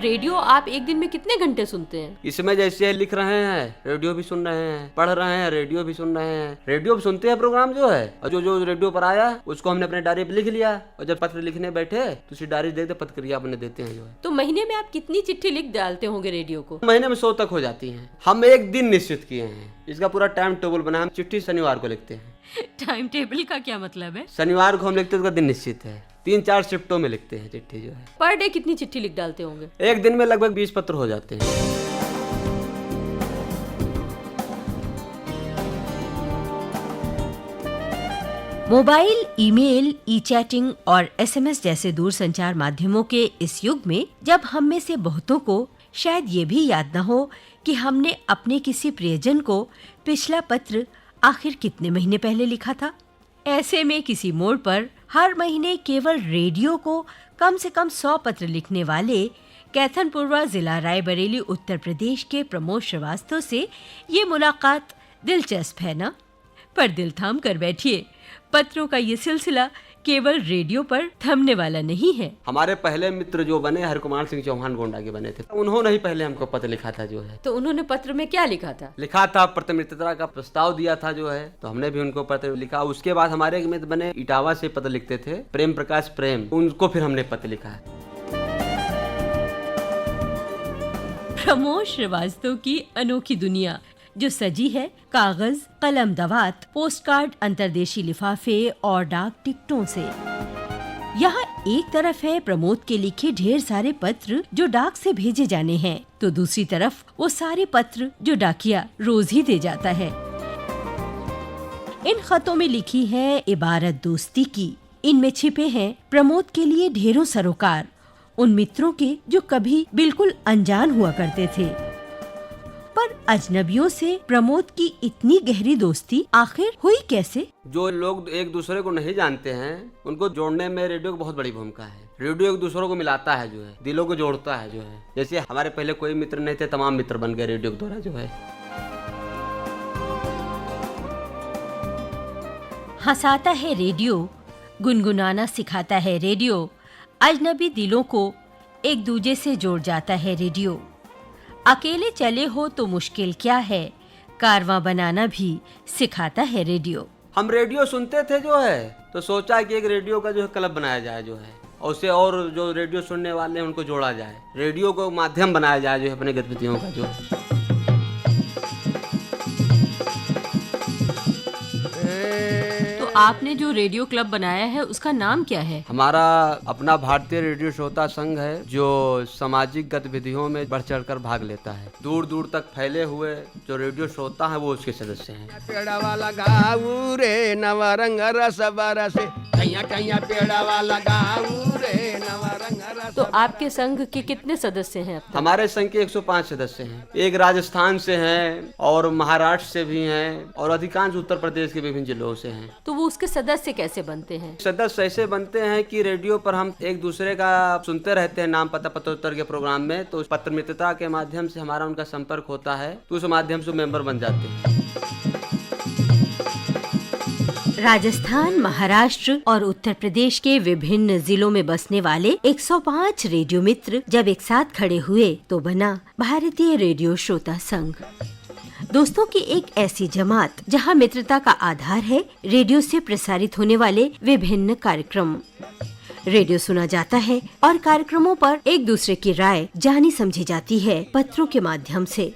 Radio आप एक दिन में कितने घंटे सुनते हैं? इसमें जैसे लिख रहे हैं रेडियो भी सुन रहे हैं, पढ़ रहे हैं रेडियो भी सुन रहे हैं, रेडियो भी सुनते हैं प्रोग्राम जो है, और जो रेडियो पर आया उसको हमने अपने डायरी पे लिख लिया, और जब पत्र लिखने बैठे तो उसी डायरी देखते प्रतिक्रिया अपने देते हैं जो है। तो महीने में आप कितनी चिट्ठी लिख डालते होंगे रेडियो को? महीने में 100 तक हो जाती हैं। हम एक दिन निश्चित किए हैं, इसका पूरा टाइम टेबल बना। हम चिट्ठी शनिवार को लिखते हैं। टाइम टेबल का क्या मतलब है? शनिवार को हम लिखते हैं, उसका दिन निश्चित है। 3-4 शिफ्टों में लिखते हैं चिट्ठी जो है। पर डे कितनी चिट्ठी लिख डालते होंगे? एक दिन में लगभग 20 पत्र हो जाते हैं। मोबाइल, ईमेल, ई चैटिंग और एसएमएस जैसे दूरसंचार माध्यमों के इस युग में जब हम में से बहुतों को शायद ये भी याद न हो कि हमने अपने किसी प्रियजन को पिछला पत्र आखिर कितने महीने पहले लिखा था, ऐसे में किसी मोड़ पर हर महीने केवल रेडियो को कम से कम 100 पत्र लिखने वाले कैथनपुरवा जिला रायबरेली उत्तर प्रदेश के प्रमोद श्रीवास्तव से ये मुलाकात दिलचस्प है ना? पर दिल थाम कर बैठिए, पत्रों का ये सिलसिला केवल रेडियो पर थमने वाला नहीं है। हमारे पहले मित्र जो बने हरकुमार सिंह चौहान गोंडा के बने थे, उन्होंने ही पहले हमको पत्र लिखा था जो है। तो उन्होंने पत्र में क्या लिखा था? लिखा था प्रतिनिधित्व का प्रस्ताव दिया था जो है, तो हमने भी उनको पत्र लिखा। उसके बाद हमारे एक मित्र बने इटावा से पत्र लिखते थे, प्रेम प्रकाश प्रेम, उनको फिर हमने पत्र लिखा है। प्रमोद श्रीवास्तव की अनोखी दुनिया जो सजी है कागज, कलम दवात, पोस्टकार्ड, अंतर्देशी लिफाफे और डाक टिकटों से। यहाँ एक तरफ है प्रमोद के लिखे ढेर सारे पत्र जो डाक से भेजे जाने हैं, तो दूसरी तरफ वो सारे पत्र जो डाकिया रोज ही दे जाता है। इन खतों में लिखी है इबारत दोस्ती की। इनमें छिपे हैं प्रमोद के लिए ढेरों सरोकार, उन मित्रों के जो कभी बिल्कुल अनजान हुआ करते थे। पर अजनबियों से प्रमोद की इतनी गहरी दोस्ती आखिर हुई कैसे? जो लोग एक दूसरे को नहीं जानते हैं उनको जोड़ने में रेडियो की बहुत बड़ी भूमिका है। रेडियो एक दूसरे को मिलाता है जो है, दिलों को जोड़ता है जो है। जैसे हमारे पहले कोई मित्र नहीं थे, तमाम मित्र बन गए रेडियो के द्वारा जो है। हंसाता है रेडियो, गुनगुनाना सिखाता है रेडियो, अजनबी दिलों को एक दूजे से जोड़ जाता है रेडियो। अकेले चले हो तो मुश्किल क्या है, कारवां बनाना भी सिखाता है रेडियो। हम रेडियो सुनते थे जो है, तो सोचा कि एक रेडियो का जो है क्लब बनाया जाए जो है, और उसे और जो रेडियो सुनने वाले हैं उनको जोड़ा जाए, रेडियो को माध्यम बनाया जाए जो है अपने गतिविधियों का जो है। आपने जो रेडियो क्लब बनाया है उसका नाम क्या है? हमारा अपना भारतीय रेडियो श्रोता संघ है, जो सामाजिक गतिविधियों में बढ़ चढ़कर भाग लेता है। दूर दूर तक फैले हुए जो रेडियो श्रोता है वो उसके सदस्य हैं। पेड़ा वाला गाऊ रे नवरंग रस बरसे, कहिया पेड़ा वाला गाऊ रे नवरंग रस। तो आपके संघ के कितने सदस्य हैं? हमारे संघ के 105 सदस्य हैं। एक राजस्थान से हैं और महाराष्ट्र से भी हैं और अधिकांश उत्तर प्रदेश के विभिन्न जिलों से हैं। तो वो उसके सदस्य कैसे बनते हैं? सदस्य ऐसे बनते हैं कि रेडियो पर हम एक दूसरे का सुनते रहते हैं, नाम पता पत्रोत्तर के प्रोग्राम में, तो पत्र मित्रता के माध्यम से हमारा उनका संपर्क होता है, तो उस माध्यम से मेंबर बन जाते हैं। राजस्थान, महाराष्ट्र और उत्तर प्रदेश के विभिन्न जिलों में बसने वाले 105 रेडियो मित्र जब एक साथ खड़े हुए तो बना भारतीय रेडियो श्रोता संघ। दोस्तों की एक ऐसी जमात जहां मित्रता का आधार है रेडियो से प्रसारित होने वाले विभिन्न कार्यक्रम। रेडियो सुना जाता है और कार्यक्रमों पर एक दूसरे की राय जानी समझी जाती है पत्रों के माध्यम से।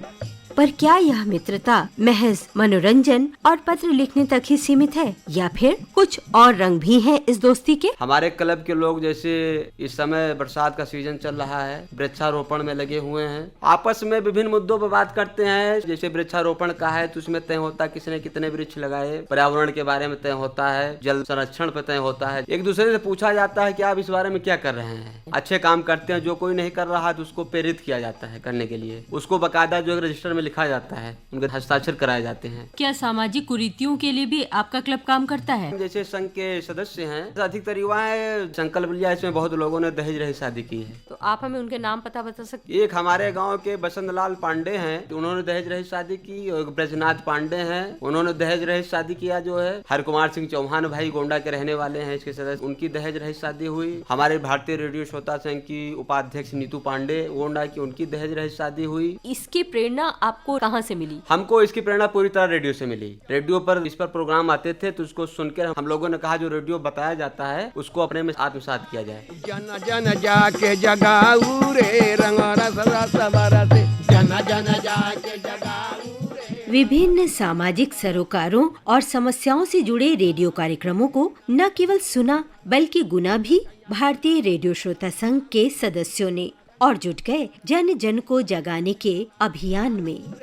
पर क्या यह मित्रता महज मनोरंजन और पत्र लिखने तक ही सीमित है या फिर कुछ और रंग भी हैं इस दोस्ती के? हमारे क्लब के लोग जैसे इस समय बरसात का सीजन चल रहा है, वृक्षारोपण में लगे हुए हैं। आपस में विभिन्न मुद्दों पर बात करते हैं। जैसे वृक्षारोपण का है तो उसमें तय होता है किसने कितने वृक्ष लगाए, पर्यावरण के बारे में तय होता है, जल संरक्षण पर तय होता है। एक दूसरे से पूछा जाता है कि आप इस बारे में क्या कर रहे हैं। अच्छे काम करते हैं, जो कोई नहीं कर रहा है तो उसको प्रेरित किया जाता है करने के लिए। उसको बाकायदा जो रजिस्टर में लिखा जाता है, उनके हस्ताक्षर कराए जाते हैं। क्या सामाजिक कुरीतियों के लिए भी आपका क्लब काम करता है? जैसे संघ के सदस्य हैं, अधिकतर युवाएं संकल्प लिया, इसमें बहुत लोगों ने दहेज रहित शादी की है। तो आप हमें उनके नाम पता बता सकते हैं? एक हमारे गांव के बसंत लाल पांडे हैं, उन्होंने दहेज रहित शादी की। और एक ब्रजनाथ पांडे हैं, उन्होंने दहेज रहित शादी किया जो है। हरकुमार सिंह चौहान भाई गोंडा के रहने वाले हैं इसके सदस्य, उनकी दहेज रहित शादी हुई। हमारे भारतीय रेडियो श्रोता संघ की उपाध्यक्ष नीतू पांडे गोंडा की, उनकी दहेज रहित शादी हुई। इसकी प्रेरणा आपको कहाँ से मिली? हमको इसकी प्रेरणा पूरी तरह रेडियो से मिली। रेडियो पर इस पर प्रोग्राम आते थे तो उसको सुनकर हम लोगों ने कहा जो रेडियो बताया जाता है उसको अपने में आत्मसात किया जाए। जन जन जाके जगाऊ रे रंग रस रस बरसे, जन जन जाके जगाऊ रे। विभिन्न सामाजिक सरोकारों और समस्याओं से जुड़े रेडियो कार्यक्रमों को न केवल सुना बल्कि गुना भी भारतीय रेडियो श्रोता संघ के सदस्यों ने, और जुट गए जन जन को जगाने के अभियान में।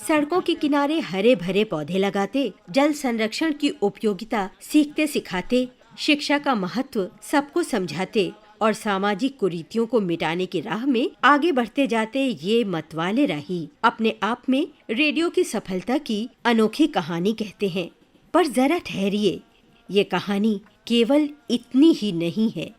सड़कों के किनारे हरे भरे पौधे लगाते, जल संरक्षण की उपयोगिता सीखते सिखाते, शिक्षा का महत्व सबको समझाते और सामाजिक कुरीतियों को मिटाने की राह में आगे बढ़ते जाते ये मतवाले राही अपने आप में रेडियो की सफलता की अनोखी कहानी कहते हैं। पर जरा ठहरिए, ये कहानी केवल इतनी ही नहीं है।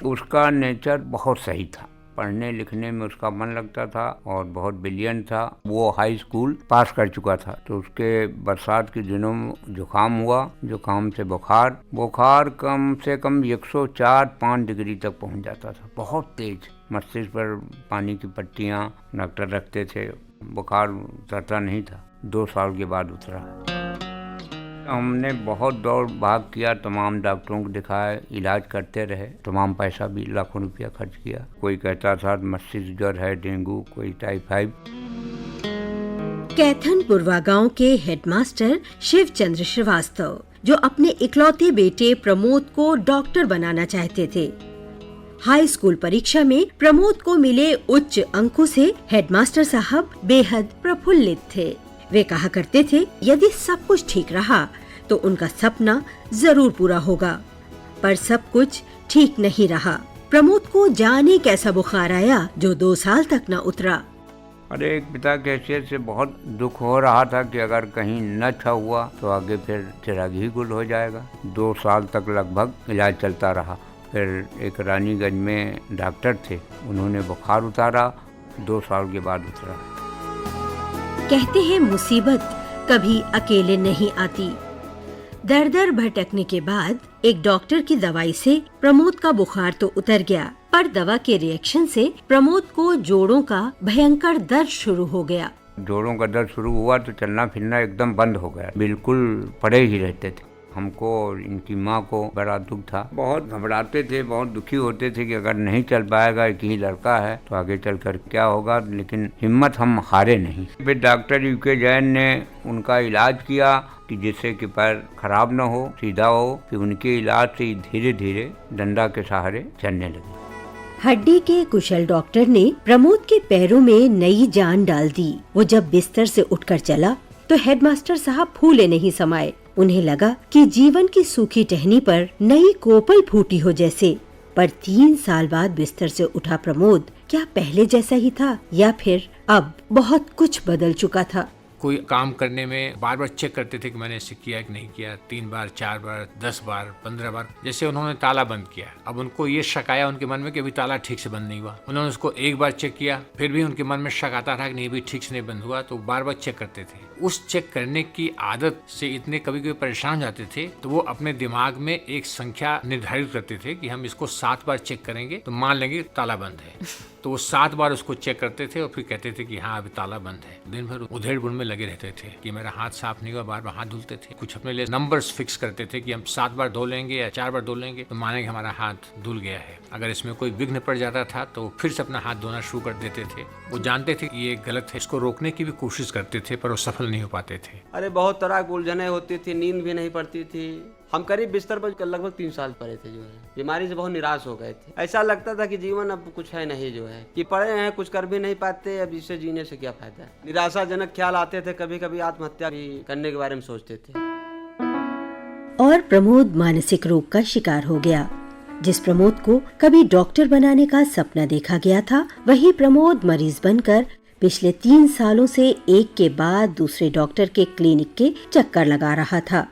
उसका नेचर बहुत सही था, पढ़ने लिखने में उसका मन लगता था और बहुत ब्रिलियंट था। वो हाई स्कूल पास कर चुका था तो उसके बरसात के दिनों में जुकाम हुआ, जुकाम से बुखार कम से कम 104-105 डिग्री तक पहुंच जाता था, बहुत तेज। मस्तिष्क पर पानी की पट्टियां डॉक्टर रखते थे, बुखार उतरता नहीं था। 2 साल के बाद उतरा। हमने बहुत दौड़ भाग किया, तमाम डॉक्टरों को दिखाया, इलाज करते रहे, तमाम पैसा भी लाखों रुपया खर्च किया। कोई कहता था मस्तिष्क ज्वर है, डेंगू, कोई टाइफाइड। कैथनपुरवा गांव के हेडमास्टर शिवचंद्र श्रीवास्तव, जो अपने इकलौते बेटे प्रमोद को डॉक्टर बनाना चाहते थे। हाई स्कूल परीक्षा में प्रमोद को मिले उच्च अंकों से हेडमास्टर साहब बेहद प्रफुल्लित थे। वे कहा करते थे यदि सब कुछ ठीक रहा तो उनका सपना जरूर पूरा होगा। पर सब कुछ ठीक नहीं रहा। प्रमोद को जाने कैसा बुखार आया जो 2 साल तक न उतरा। अरे एक पिता के हैसियत से बहुत दुख हो रहा था कि अगर कहीं न अच्छा हुआ तो आगे फिर चिराग ही गुल हो जाएगा। 2 साल तक लगभग इलाज चलता रहा। फिर एक रानीगंज में डॉक्टर थे, उन्होंने बुखार उतारा, 2 साल के बाद उतरा। कहते हैं मुसीबत कभी अकेले नहीं आती। दर भटकने के बाद एक डॉक्टर की दवाई से प्रमोद का बुखार तो उतर गया, पर दवा के रिएक्शन से प्रमोद को जोड़ों का भयंकर दर्द शुरू हो गया। जोड़ों का दर्द शुरू हुआ तो चलना फिरना एकदम बंद हो गया, बिल्कुल पड़े ही रहते थे। हमको और इनकी माँ को बड़ा दुख था, बहुत घबराते थे, बहुत दुखी होते थे कि अगर नहीं चल पाएगा, एक ही लड़का है तो आगे चलकर क्या होगा। लेकिन हिम्मत हम हारे नहीं। फिर डॉक्टर यूके जैन ने उनका इलाज किया कि जिससे कि पैर खराब न हो, सीधा हो। फिर उनके इलाज से धीरे धीरे डंडा के सहारे चलने लगे। हड्डी के कुशल डॉक्टर ने प्रमोद के पैरों में नई जान डाल दी। वो जब बिस्तर से उठकर चला तो हेडमास्टर साहब फूले नहीं समाये। उन्हें लगा कि जीवन की सूखी टहनी पर नई कोपल फूटी हो जैसे। पर 3 साल बाद बिस्तर से उठा प्रमोद क्या पहले जैसा ही था या फिर अब बहुत कुछ बदल चुका था। कोई काम करने में बार बार चेक करते थे कि मैंने इसे किया कि नहीं किया, 3 बार, 4 बार, 10 बार, 15 बार। जैसे उन्होंने ताला बंद किया, अब उनको ये शक आया उनके मन में कि अभी ताला ठीक से बंद नहीं हुआ। उन्होंने उसको 1 बार चेक किया, फिर भी उनके मन में शक आता था कि नहीं अभी ठीक से नहीं बंद हुआ, तो बार बार चेक करते थे। उस चेक करने की आदत से इतने कभी कभी परेशान हो जाते थे तो वो अपने दिमाग में एक संख्या निर्धारित करते थे कि हम इसको 7 बार चेक करेंगे तो मान लेंगे ताला बंद है। तो वो 7 बार उसको चेक करते थे और फिर कहते थे कि हाँ अभी ताला बंद है। दिन भर उधेड़ बुन में लगे रहते थे कि मेरा हाथ साफ नहीं हुआ, बार बार हाथ धुलते थे। कुछ अपने लिए नंबर्स फिक्स करते थे कि हम 7 बार धो लेंगे या 4 बार धो लेंगे तो मानेंगे हमारा हाथ धुल गया है। अगर इसमें कोई विघ्न पड़ जाता था तो फिर से अपना हाथ धोना शुरू कर देते थे। वो जानते थे कि ये गलत है, इसको रोकने की भी कोशिश करते थे पर वो सफल नहीं हो पाते थे। अरे बहुत तरह की उलझने होती थी, नींद भी नहीं पड़ती थी। हम करीब बिस्तर पर लगभग 3 साल पड़े थे। जो है बीमारी से बहुत निराश हो गए थे। ऐसा लगता था कि जीवन अब कुछ है नहीं, जो है कि पड़े हैं, कुछ कर भी नहीं पाते, अब इससे जीने से क्या फायदा। निराशाजनक ख्याल आते थे, कभी कभी आत्महत्या भी करने के बारे में सोचते थे। और प्रमोद मानसिक रोग का शिकार हो गया। जिस प्रमोद को कभी डॉक्टर बनाने का सपना देखा गया था, वही प्रमोद मरीज बनकर पिछले 3 सालों से एक के बाद दूसरे डॉक्टर के क्लिनिक के चक्कर लगा रहा था।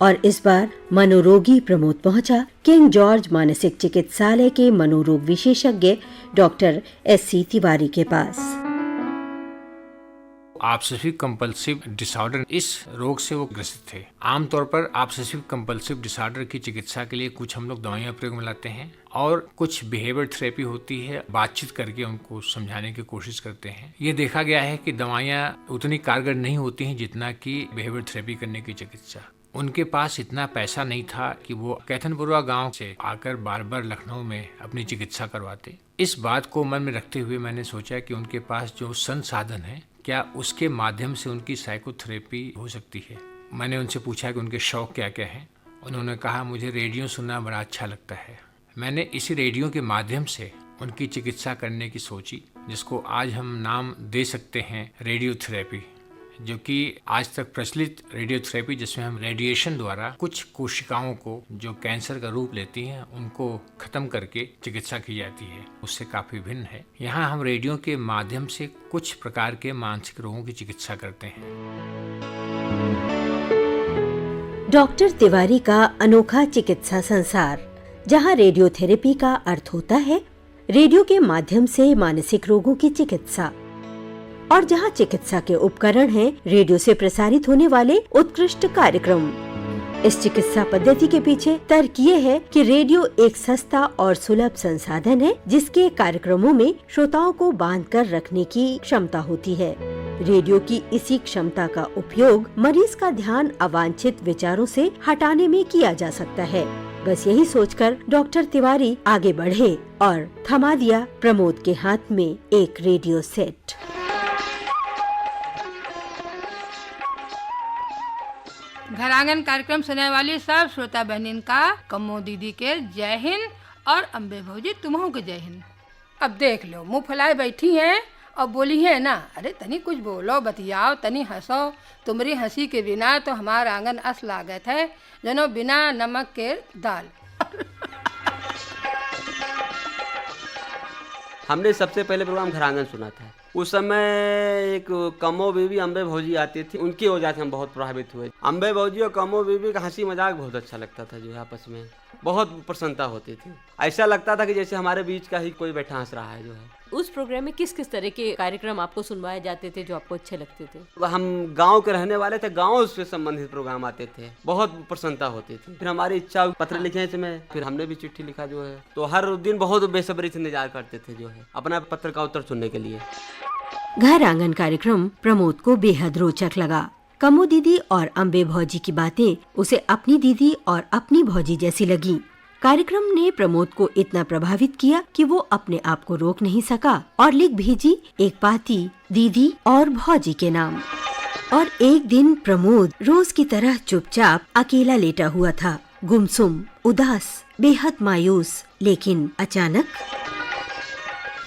और इस बार मनोरोगी प्रमोद पहुंचा किंग जॉर्ज मानसिक चिकित्सालय के मनोरोग विशेषज्ञ डॉक्टर S.C. तिवारी के पास। ऑब्सेसिव कंपल्सिव डिसऑर्डर, इस रोग से वो ग्रसित थे। आमतौर पर ऑब्सेसिव कंपल्सिव डिसऑर्डर की चिकित्सा के लिए कुछ हम लोग दवाइयाँ प्रयोग में लाते हैं और कुछ बिहेवियर थेरेपी होती है, बातचीत करके उनको समझाने की कोशिश करते हैं। ये देखा गया है कि दवाइयाँ उतनी कारगर नहीं होती हैं जितना कि बिहेवियर थेरेपी करने की चिकित्सा। उनके पास इतना पैसा नहीं था कि वो कैथनपुरा गांव से आकर बार बार लखनऊ में अपनी चिकित्सा करवाते। इस बात को मन में रखते हुए मैंने सोचा कि उनके पास जो संसाधन है, क्या उसके माध्यम से उनकी साइकोथेरेपी हो सकती है। मैंने उनसे पूछा कि उनके शौक क्या क्या हैं। उन्होंने कहा, मुझे रेडियो सुनना बड़ा अच्छा लगता है। मैंने इसी रेडियो के माध्यम से उनकी चिकित्सा करने की सोची, जिसको आज हम नाम दे सकते हैं रेडियो थेरेपी, जो कि आज तक प्रचलित रेडियोथेरेपी, जिसमें हम रेडिएशन द्वारा कुछ कोशिकाओं को जो कैंसर का रूप लेती हैं उनको खत्म करके चिकित्सा की जाती है, उससे काफी भिन्न है। यहाँ हम रेडियो के माध्यम से कुछ प्रकार के मानसिक रोगों की चिकित्सा करते हैं। डॉक्टर तिवारी का अनोखा चिकित्सा संसार, जहाँ रेडियोथेरेपी का अर्थ होता है रेडियो के माध्यम से मानसिक रोगों की चिकित्सा, और जहां चिकित्सा के उपकरण हैं रेडियो से प्रसारित होने वाले उत्कृष्ट कार्यक्रम। इस चिकित्सा पद्धति के पीछे तर्क ये है कि रेडियो एक सस्ता और सुलभ संसाधन है, जिसके कार्यक्रमों में श्रोताओं को बांध कर रखने की क्षमता होती है। रेडियो की इसी क्षमता का उपयोग मरीज का ध्यान अवांछित विचारों से हटाने में किया जा सकता है। बस यही सोचकर डॉक्टर तिवारी आगे बढ़े और थमा दिया प्रमोद के हाथ में एक रेडियो सेट। घर आंगन कार्यक्रम सुनने वाली सब श्रोता बहनिन का कम्मो दीदी के जय हिंद और अम्बे भौजी तुम्हों के जय हिंद। अब देख लो, मुंह फैलाए बैठी हैं और बोली है ना, अरे तनी कुछ बोलो, बतियाओ, तनी हंसो। तुम्हारी हंसी के बिना तो हमारा आंगन अस लागत है जनो बिना नमक के दाल। हमने सबसे पहले प्रोग्राम घर आंगन सुना था। उस समय एक कमो बीबी अम्बे भौजी आती थी, उनकी वजह से हम बहुत प्रभावित हुए। अम्बे भौजी और कमो बीबी का हंसी मजाक बहुत अच्छा लगता था, जो है आपस में बहुत प्रसन्नता होती थी। ऐसा लगता था कि जैसे हमारे बीच का ही कोई बैठा हंस रहा है। जो है उस प्रोग्राम में किस किस तरह के कार्यक्रम आपको सुनवाए जाते थे जो आपको अच्छे लगते थे? हम गांव के रहने वाले थे, गांव से संबंधित प्रोग्राम आते थे, बहुत प्रसन्नता होती थी। फिर हमारी इच्छा पत्र लिखे इसमें, फिर हमने भी चिट्ठी लिखा, जो है तो हर दिन बहुत बेसब्री से इंतजार करते थे, जो है अपना पत्र का उत्तर सुनने के लिए। घर आंगन कार्यक्रम प्रमोद को बेहद रोचक लगा। कमो दीदी और अम्बे भौजी की बातें उसे अपनी दीदी और अपनी भौजी जैसी लगी। कार्यक्रम ने प्रमोद को इतना प्रभावित किया कि वो अपने आप को रोक नहीं सका और लिख भेजी एक पाती दीदी और भौजी के नाम। और एक दिन प्रमोद रोज की तरह चुपचाप अकेला लेटा हुआ था, गुमसुम, उदास, बेहद मायूस। लेकिन अचानक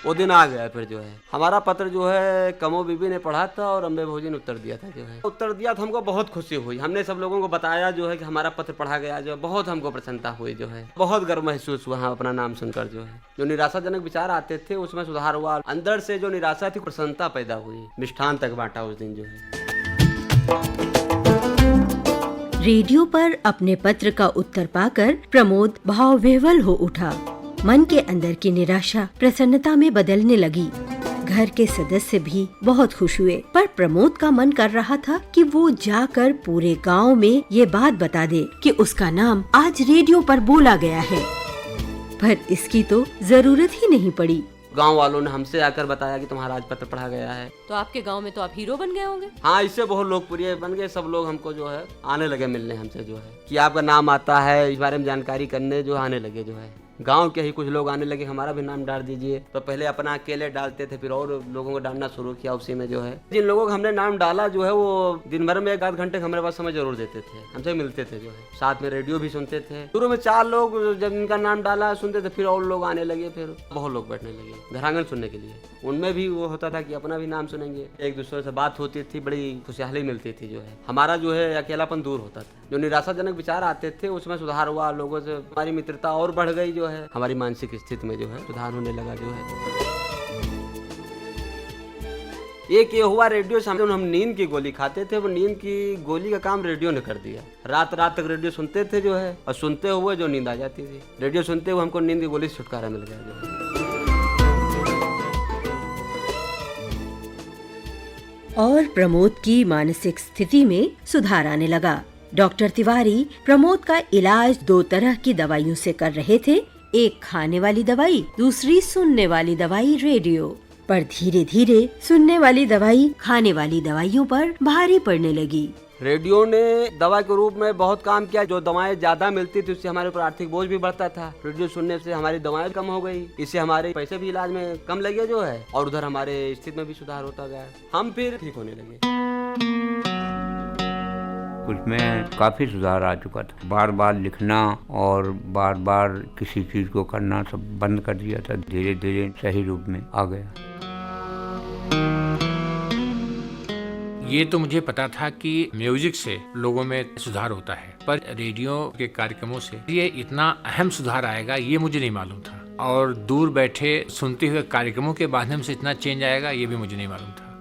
वो दिन आ गया। फिर जो है हमारा पत्र जो है कमो बीबी ने पढ़ा था और अम्बे भौजी ने उत्तर दिया था। जो है उत्तर दिया तो हमको बहुत खुशी हुई। हमने सब लोगों को बताया जो है कि हमारा पत्र पढ़ा गया, जो बहुत हमको प्रसन्नता हुई। जो है बहुत गर्व महसूस हुआ अपना नाम सुनकर। जो है जो निराशाजनक विचार आते थे उसमें सुधार हुआ। अंदर से जो निराशा थी प्रसन्नता पैदा हुई। मिष्ठान तक बांटा उस दिन। जो है रेडियो पर अपने पत्र का उत्तर पाकर प्रमोद भावविह्वल हो उठा। मन के अंदर की निराशा प्रसन्नता में बदलने लगी। घर के सदस्य भी बहुत खुश हुए, पर प्रमोद का मन कर रहा था कि वो जाकर पूरे गांव में ये बात बता दे कि उसका नाम आज रेडियो पर बोला गया है। पर इसकी तो जरूरत ही नहीं पड़ी। गांव वालों ने हमसे आकर बताया कि तुम्हारा आज पत्र पढ़ा गया है। तो आपके गांव में तो आप हीरो बन गए होंगे। हाँ, इससे बहुत लोकप्रिय बन गए। सब लोग हमको जो है आने लगे मिलने हमसे, जो है कि आपका नाम आता है, इस बारे में जानकारी करने जो आने लगे। जो है गांव के ही कुछ लोग आने लगे, हमारा भी नाम डाल दीजिए। तो पहले अपना अकेले डालते थे, फिर और लोगों को डालना शुरू किया। उसी में जो है जिन लोगों का हमने नाम डाला जो है वो दिन भर में 1-8 घंटे हमारे पास समय जरूर देते थे, हमसे मिलते थे। जो है साथ में रेडियो भी सुनते थे। शुरू में 4 लोग जब इनका नाम डाला सुनते थे, फिर और लोग आने लगे, फिर बहुत लोग बैठने लगे घर आंगन सुनने के लिए। उनमें भी वो होता था कि अपना भी नाम सुनेंगे, एक दूसरे से बात होती थी, बड़ी खुशहाली मिलती थी। जो है हमारा जो है अकेलापन दूर होता था। जो निराशाजनक विचार आते थे उसमें सुधार हुआ, लोगों से हमारी मित्रता और बढ़ गई, जो है हमारी मानसिक स्थिति में जो है सुधार होने लगा जो है। एक ये हुआ रेडियो से हम नींद की गोली खाते थे, वो नींद की गोली का काम रेडियो ने कर दिया। रात रात तक रेडियो सुनते थे जो है, और सुनते हुए जो नींद आ जाती थी, रेडियो सुनते हुए हमको नींद की गोली से छुटकारा मिल गया जो है। और प्रमोद की मानसिक स्थिति में सुधार आने लगा। डॉक्टर तिवारी प्रमोद का इलाज 2 तरह की दवाइयों से कर रहे थे, एक खाने वाली दवाई, दूसरी सुनने वाली दवाई रेडियो। पर धीरे धीरे सुनने वाली दवाई खाने वाली दवाइयों पर भारी पड़ने लगी। रेडियो ने दवा के रूप में बहुत काम किया। जो दवाएं ज्यादा मिलती थी उससे हमारे ऊपर आर्थिक बोझ भी बढ़ता था। रेडियो सुनने से हमारी दवाएं कम हो गई, इससे हमारे पैसे भी इलाज में कम लगे जो है, और उधर हमारे स्थिति में भी सुधार होता गया। हम फिर ठीक होने लगे। उसमें काफ़ी सुधार आ चुका था। बार बार लिखना और बार बार किसी चीज़ को करना सब बंद कर दिया था। धीरे धीरे सही रूप में आ गया। ये तो मुझे पता था कि म्यूजिक से लोगों में सुधार होता है, पर रेडियो के कार्यक्रमों से ये इतना अहम सुधार आएगा ये मुझे नहीं मालूम था। और दूर बैठे सुनते हुए कार्यक्रमों के माध्यम से इतना चेंज आएगा ये भी मुझे नहीं मालूम था।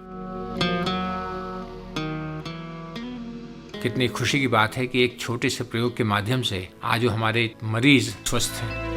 कितनी खुशी की बात है कि एक छोटे से प्रयोग के माध्यम से आज हमारे मरीज स्वस्थ हैं।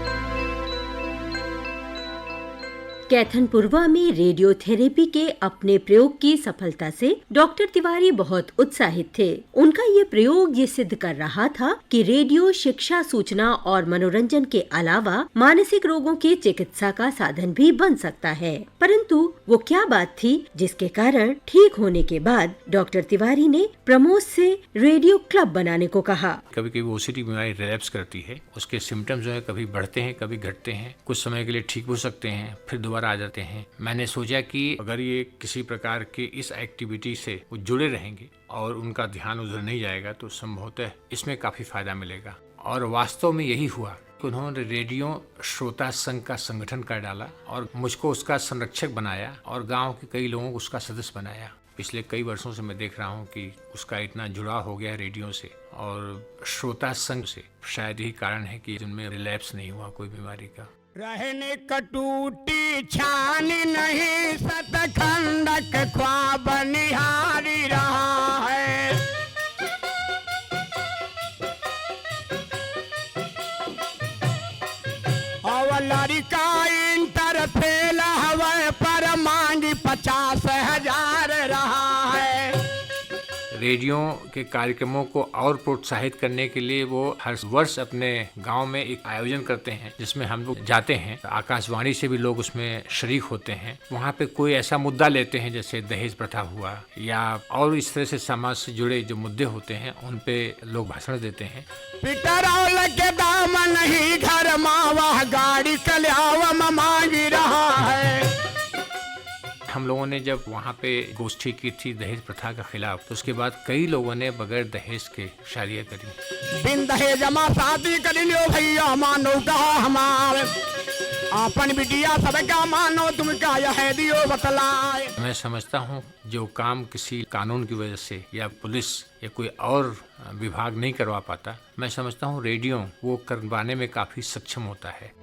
कैथनपुरवा में रेडियोथेरेपी के अपने प्रयोग की सफलता से डॉक्टर तिवारी बहुत उत्साहित थे। उनका ये प्रयोग ये सिद्ध कर रहा था कि रेडियो शिक्षा, सूचना और मनोरंजन के अलावा मानसिक रोगों के चिकित्सा का साधन भी बन सकता है। परंतु वो क्या बात थी जिसके कारण ठीक होने के बाद डॉक्टर तिवारी ने प्रमोद से रेडियो क्लब बनाने को कहा। कभी कभी ओसीडी बीमारी रिलैप्स करती है, उसके सिम्टम्स जो है कभी बढ़ते हैं कभी घटते हैं, कुछ समय के लिए ठीक हो सकते हैं फिर दोबारा आ जाते हैं। मैंने सोचा कि अगर ये किसी प्रकार की इस एक्टिविटी से वो जुड़े रहेंगे और उनका ध्यान उधर नहीं जाएगा तो संभवतः इसमें काफी फायदा मिलेगा। और वास्तव में यही हुआ। उन्होंने रेडियो श्रोता संघ का संगठन कर डाला और मुझको उसका संरक्षक बनाया और गांव के कई लोगों को उसका सदस्य बनाया। पिछले कई वर्षों से मैं देख रहा हूं कि उसका इतना जुड़ाव हो गया रेडियो से और श्रोता संघ से। शायद यही कारण है कि जिनमें रिलैप्स नहीं हुआ कोई बीमारी का। रहने कटूटी छान नहीं सतखंडक ख्वाब निहारी रहा है। और लड़का इंटर फेल हवा पर मांगी 50,000 रहा है। रेडियो के कार्यक्रमों को और प्रोत्साहित करने के लिए वो हर वर्ष अपने गांव में एक आयोजन करते हैं जिसमें हम लोग जाते हैं। आकाशवाणी से भी लोग उसमें शरीक होते हैं। वहाँ पे कोई ऐसा मुद्दा लेते हैं जैसे दहेज प्रथा हुआ या और इस तरह से समाज से जुड़े जो मुद्दे होते हैं उन पे लोग भाषण देते हैं। पिटरौल के दाम नहीं घर मावा गाड़ी कल्याव मांगी रहा है। हम लोगों ने जब वहाँ पे गोष्ठी की थी दहेज प्रथा के खिलाफ, तो उसके बाद कई लोगों ने बगैर दहेज के शादियाँ करी। बिन दहेज जमा शादी कर लियो भैया मानो कहा हमारे अपन बिटिया सबका मानो तुम क्या यह दियो बतलाए। मैं समझता हूँ जो काम किसी कानून की वजह से या पुलिस या कोई और विभाग नहीं करवा पाता, मैं समझता हूँ रेडियो वो करवाने में काफी सक्षम होता है।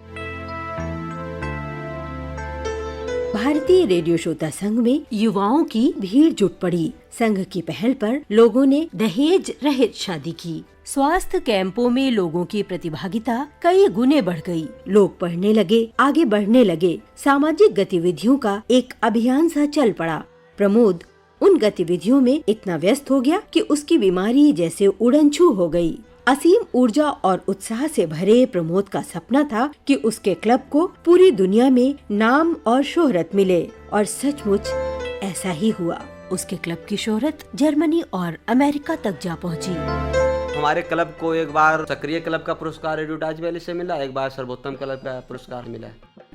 भारतीय रेडियो श्रोता संघ में युवाओं की भीड़ जुट पड़ी। संघ की पहल पर लोगों ने दहेज रहित शादी की। स्वास्थ्य कैंपों में लोगों की प्रतिभागिता कई गुने बढ़ गई। लोग पढ़ने लगे, आगे बढ़ने लगे। सामाजिक गतिविधियों का एक अभियान सा चल पड़ा। प्रमोद उन गतिविधियों में इतना व्यस्त हो गया कि उसकी बीमारी जैसे उड़नछू हो गई। असीम ऊर्जा और उत्साह से भरे प्रमोद का सपना था कि उसके क्लब को पूरी दुनिया में नाम और शोहरत मिले, और सचमुच ऐसा ही हुआ। उसके क्लब की शोहरत जर्मनी और अमेरिका तक जा पहुंची। हमारे क्लब को एक बार सक्रिय क्लब का पुरस्कार रेडियो डॉच वैली से मिला, एक बार सर्वोत्तम क्लब का पुरस्कार मिला।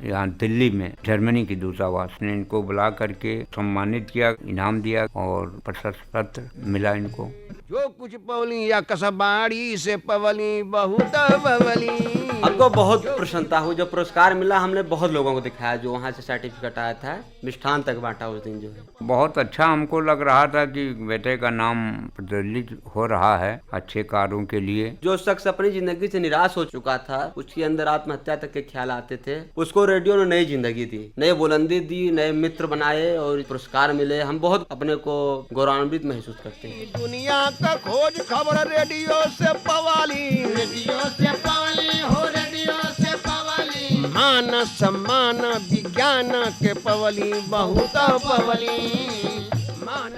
यहाँ दिल्ली में जर्मनी की दूतावास ने इनको बुला करके सम्मानित किया, इनाम दिया और प्रशस्ति पत्र मिला इनको। जो कुछ पवली या कसबाड़ी से पवली बहुत पवली। हमको बहुत प्रसन्नता हुई, जो पुरस्कार मिला हमने बहुत लोगों को दिखाया, जो वहाँ से सर्टिफिकेट आया था, मिष्ठान तक बांटा उस दिन जो है। बहुत अच्छा हमको लग रहा था कि बेटे का नाम प्रज्वलित हो रहा है अच्छे कार्यों के लिए। जो शख्स अपनी जिंदगी से निराश हो चुका था, उसके अंदर आत्महत्या तक के ख्याल आते थे, उसको रेडियो ने नई जिंदगी दी, नई बुलंदी दी, नए मित्र बनाए और पुरस्कार मिले। हम बहुत अपने को गौरवान्वित महसूस करते हैं। दुनिया का खोज खबर रेडियो से पवाली, रेडियो से पवाली हो, रेडियो से पवाली। मान सम्मान विज्ञान के पवली बहुत पवली।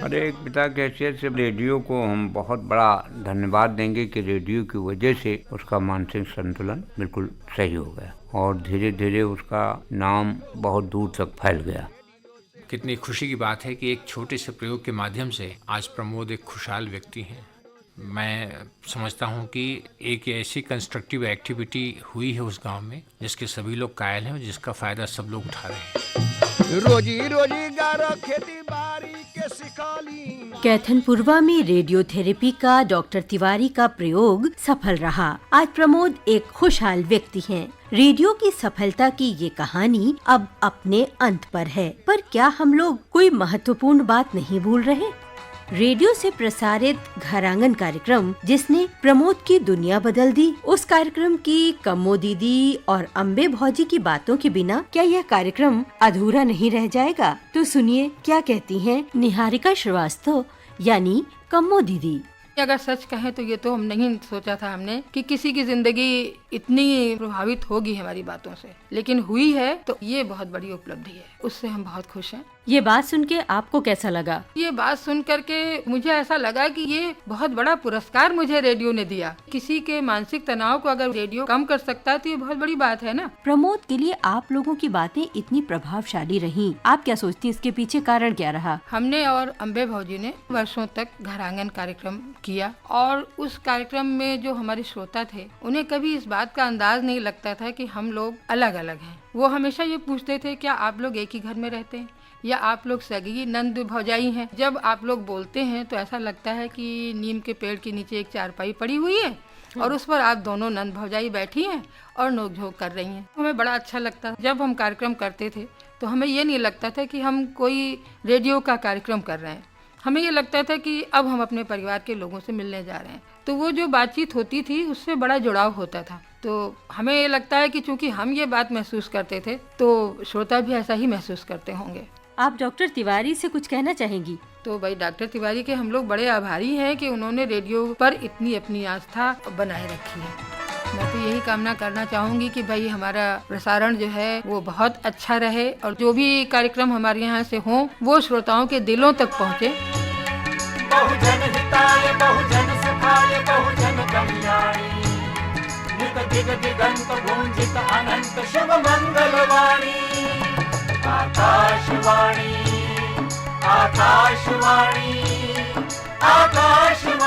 अरे एक पिता के हैसियत से रेडियो को हम बहुत बड़ा धन्यवाद देंगे कि रेडियो की वजह से उसका मानसिक संतुलन बिल्कुल सही हो गया और धीरे धीरे उसका नाम बहुत दूर तक फैल गया। कितनी खुशी की बात है कि एक छोटे से प्रयोग के माध्यम से आज प्रमोद एक खुशहाल व्यक्ति हैं। मैं समझता हूँ कि एक ऐसी कंस्ट्रक्टिव एक्टिविटी हुई है उस गांव में जिसके सभी लोग कायल हैं और जिसका फायदा सब लोग उठा रहे हैं। रोजी रोजगार खेती बाड़ी के सिखाली। कैथनपुरवा में रेडियोथेरेपी का डॉक्टर तिवारी का प्रयोग सफल रहा। आज प्रमोद एक खुशहाल व्यक्ति हैं। रेडियो की सफलता की ये कहानी अब अपने अंत पर है, पर क्या हम लोग कोई महत्वपूर्ण बात नहीं भूल रहे? रेडियो से प्रसारित घर आंगन कार्यक्रम जिसने प्रमोद की दुनिया बदल दी, उस कार्यक्रम की कम्मो दीदी और अम्बे भौजी की बातों के बिना क्या यह कार्यक्रम अधूरा नहीं रह जाएगा? तो सुनिए क्या कहती हैं निहारिका श्रीवास्तव यानी कम्मो दीदी। अगर सच कहें तो ये तो हम नहीं सोचा था हमने कि किसी की जिंदगी इतनी प्रभावित होगी हमारी बातों से, लेकिन हुई है तो ये बहुत बड़ी उपलब्धि है, उससे हम बहुत खुश हैं। ये बात सुन के आपको कैसा लगा? ये बात सुन करके मुझे ऐसा लगा कि ये बहुत बड़ा पुरस्कार मुझे रेडियो ने दिया। किसी के मानसिक तनाव को अगर रेडियो कम कर सकता है तो ये बहुत बड़ी बात है ना। प्रमोद के लिए आप लोगों की बातें इतनी प्रभावशाली रहीं, आप क्या सोचती हैं इसके पीछे कारण क्या रहा? हमने और अम्बे भौजी ने वर्षों तक घर आंगन कार्यक्रम किया और उस कार्यक्रम में जो हमारे श्रोता थे उन्हें कभी इस बात का अंदाज नहीं लगता था कि हम लोग अलग अलग हैं। वो हमेशा ये पूछते थे क्या आप लोग एक ही घर में रहते हैं या आप लोग सगी नंद भौजाई हैं। जब आप लोग बोलते हैं तो ऐसा लगता है कि नीम के पेड़ के नीचे एक चारपाई पड़ी हुई है और उस पर आप दोनों नंद भौजाई बैठी हैं और नोक-झोंक कर रही हैं। हमें बड़ा अच्छा लगता। जब हम कार्यक्रम करते थे तो हमें ये नहीं लगता था कि हम कोई रेडियो का कार्यक्रम कर रहे हैं, हमें ये लगता था कि अब हम अपने परिवार के लोगों से मिलने जा रहे हैं। तो वो जो बातचीत होती थी उससे बड़ा जुड़ाव होता था। तो हमें ये लगता है कि चूंकि हम ये बात महसूस करते थे तो श्रोता भी ऐसा ही महसूस करते होंगे। आप डॉक्टर तिवारी से कुछ कहना चाहेंगी? तो भाई डॉक्टर तिवारी के हम लोग बड़े आभारी हैं कि उन्होंने रेडियो पर इतनी अपनी आस्था बनाए रखी है। मैं तो यही कामना करना चाहूँगी कि भाई हमारा प्रसारण जो है वो बहुत अच्छा रहे और जो भी कार्यक्रम हमारे यहाँ से हों वो श्रोताओं के दिलों तक पहुँचे। बहुजन हिताय बहुजन सुखाय बहुजन कल्याणी नित दिग दिगंत गुंजित अनंत शुभ मंगलवाणी। आकाशवाणी आकाशवाणी आकाशवाणी।